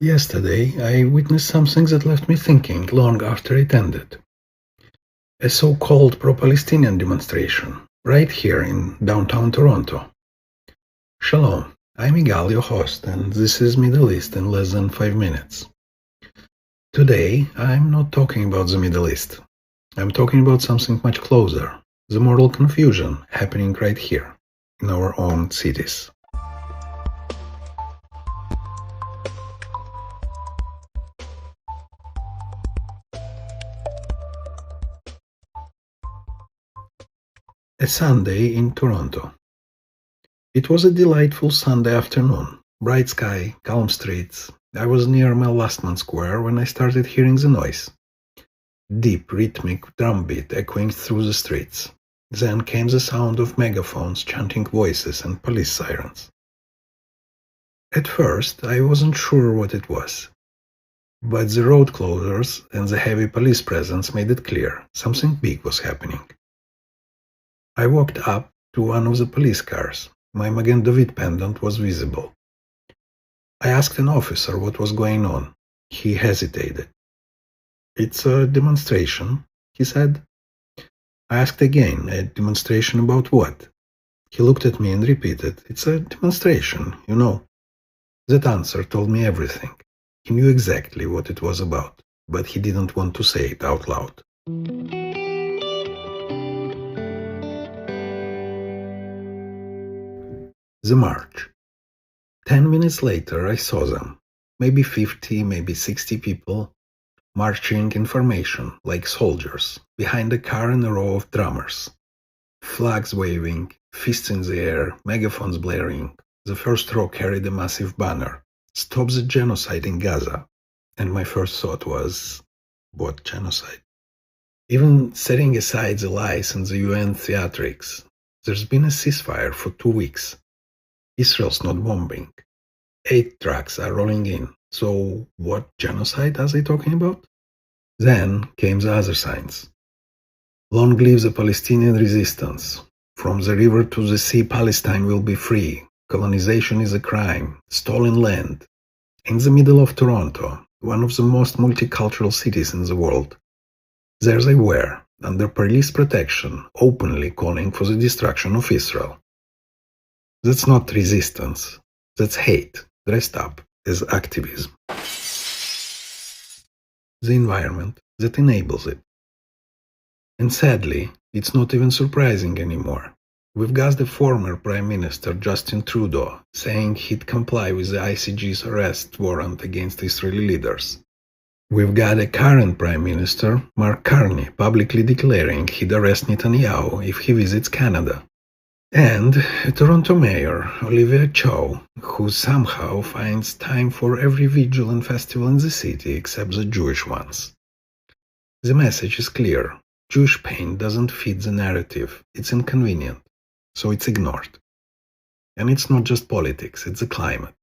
Yesterday, I witnessed something that left me thinking long after it ended. A so-called pro-Palestinian demonstration, right here in downtown Toronto. Shalom, I'm Igal, your host, and this is Middle East in less than 5 minutes. Today, I'm not talking about the Middle East. I'm talking about something much closer, the moral confusion happening right here, in our own cities. A Sunday in Toronto. It was a delightful Sunday afternoon, bright sky, calm streets. I was near Mel Lastman Square when I started hearing the noise. Deep, rhythmic drumbeat echoing through the streets. Then came the sound of megaphones chanting voices and police sirens. At first, I wasn't sure what it was. But the road closures and the heavy police presence made it clear something big was happening. I walked up to one of the police cars. My Magen David pendant was visible. I asked an officer what was going on. He hesitated. "It's a demonstration," he said. I asked again, "A demonstration about what?" He looked at me and repeated, "It's a demonstration, you know." That answer told me everything. He knew exactly what it was about, but he didn't want to say it out loud. The march. 10 minutes later, I saw them. Maybe 50, maybe 60 people, marching in formation, like soldiers, behind a car in a row of drummers. Flags waving, fists in the air, megaphones blaring. The first row carried a massive banner, "Stop the genocide in Gaza." And my first thought was, what genocide? Even setting aside the lies and the UN theatrics, there's been a ceasefire for 2 weeks. Israel's not bombing. 8 trucks are rolling in. So what genocide are they talking about? Then came the other signs. "Long live the Palestinian resistance. From the river to the sea, Palestine will be free. Colonization is a crime. Stolen land." In the middle of Toronto, one of the most multicultural cities in the world, there they were, under police protection, openly calling for the destruction of Israel. That's not resistance. That's hate, dressed up as activism. The environment that enables it. And sadly, it's not even surprising anymore. We've got the former Prime Minister Justin Trudeau saying he'd comply with the ICG's arrest warrant against Israeli leaders. We've got a current Prime Minister, Mark Carney, publicly declaring he'd arrest Netanyahu if he visits Canada. And a Toronto Mayor, Olivia Chow, who somehow finds time for every vigil and festival in the city except the Jewish ones. The message is clear. Jewish pain doesn't fit the narrative. It's inconvenient, so it's ignored. And it's not just politics, it's the climate.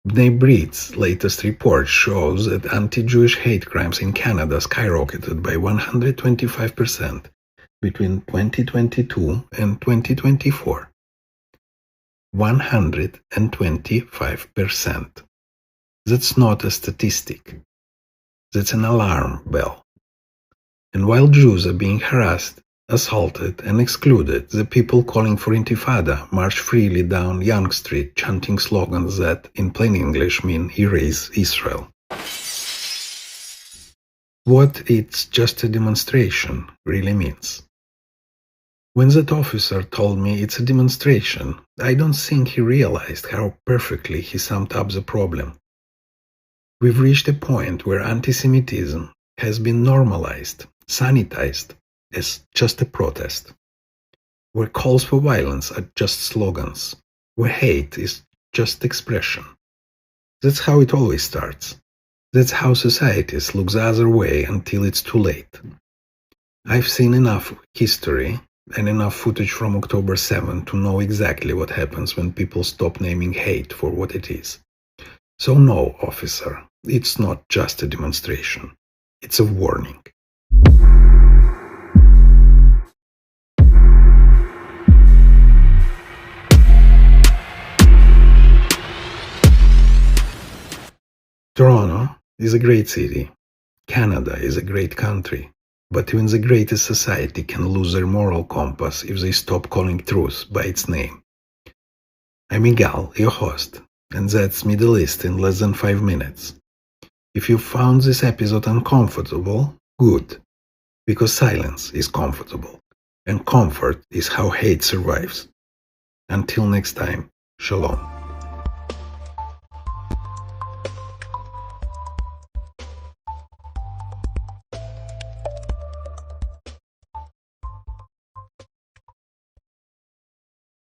Bnai Brith's latest report shows that anti-Jewish hate crimes in Canada skyrocketed by 125% between 2022 and 2024. 125%. That's not a statistic. That's an alarm bell. And while Jews are being harassed, assaulted, and excluded, the people calling for Intifada march freely down Yonge Street, chanting slogans that, in plain English, mean "Erase Israel." What "it's just a demonstration" really means. When that officer told me it's a demonstration, I don't think he realized how perfectly he summed up the problem. We've reached a point where antisemitism has been normalized, sanitized, as just a protest, where calls for violence are just slogans, where hate is just expression. That's how it always starts. That's how societies look the other way until it's too late. I've seen enough history and enough footage from October 7 to know exactly what happens when people stop naming hate for what it is. So no, officer, it's not just a demonstration. It's a warning. Toronto. is a great city. Canada is a great country. But even the greatest society can lose their moral compass if they stop calling truth by its name. I'm Igal, your host, and that's Middle East in less than 5 minutes. If you found this episode uncomfortable, good, because silence is comfortable, and comfort is how hate survives. Until next time, Shalom.